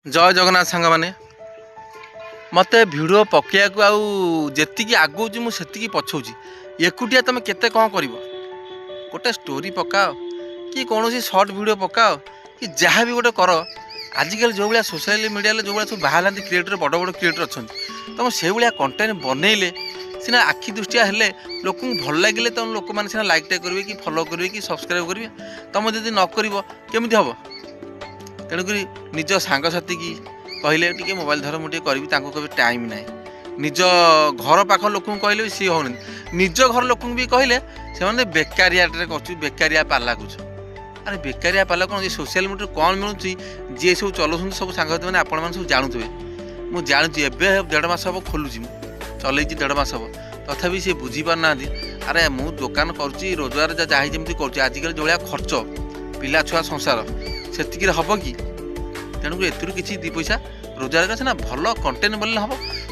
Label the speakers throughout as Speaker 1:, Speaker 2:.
Speaker 1: जय जगन्नाथ सांग मैंने मत भिड पकड़ा जी आगौची मुझे पछौची एकुटिया तुम केते कौन कर गोटे स्टोरी पकाओ कि कौन सर्ट भिड पकाओ कि जहाँ भी गोटे कर आजिकल जो भाया सोशल मीडिया जो भाया सब बाहर क्रिएटर बड़ बड़ क्रिएटर अच्छा तुम से भाया कंटेंट बनइले सीना आखि दृष्टिया हेले लोक भल लगे तुम लोक मैंने सीना लाइक टा करेंगे कि फॉलो करेंगे कि सब्सक्राइब करेंगे तुम जब नक केमी हम तेणुक निज सांगसाथी की कहले टी मोबाइल धर मुझे करी कभी टाइम ना निज घर पाख लोक कहले सी हो निज घर लोक भी कहले से बेकारिया बेकारिया पाला कुछ अरे बेकारिया पाला कौन सोशल मीडिया कौन मिलूँ जी सब चलाऊँ सब सांगसाथी मैंने आपण सब जानूवे मुझे जानूँ एवं 1.5 मास हम खोलुची चल 1.5 मास हम तथापि सी बुझीपार ना अरे मु दुकान करुँची रोजगार जहाँ जमी कर आजिकल जो भाया खर्च पिला छुआ संसार से हम कि तेणुक एथुरु किसी 2 पैसा रोजगार कर भल कंटेंट बोलने हम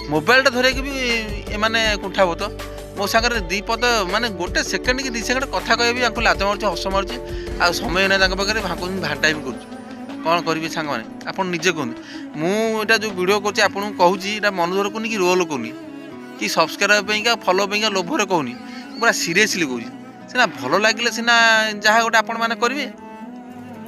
Speaker 1: मोबाइलटा धरके भी एमाने कुंठा तो मो सागर 2 पद माने गोटे सेकेंड कि 2 सेकेंड कथा कहे भी लाज मारुची हस मारुची आ समय ना पाखे भाकुँ भाटा भी कर कौन करेंगे सांग मैंने आप निजे कहते मुझा जो वीडियो कर कहूँ मनोधर कौन कि रोल कौन कि सब्सक्राइब फॉलो लोभर कहूनी पूरा सीरियसली कहूँ सीना भल लगे सीना जहाँ गोटे आपण मैंने करेंगे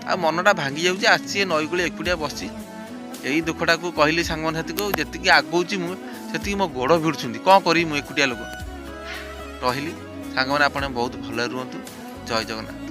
Speaker 1: आ मनटा भांगी जाऊँगी आसी नई कूल एकुटिया बस यही दुखटा को कहली सांग साथी को जी आगौची मुझे मो गोड़ भिड़ुं कौन करी मुझे एकुटिया लोक रही सांग मैंने आप बहुत भल रुहतु जय जगन्नाथ।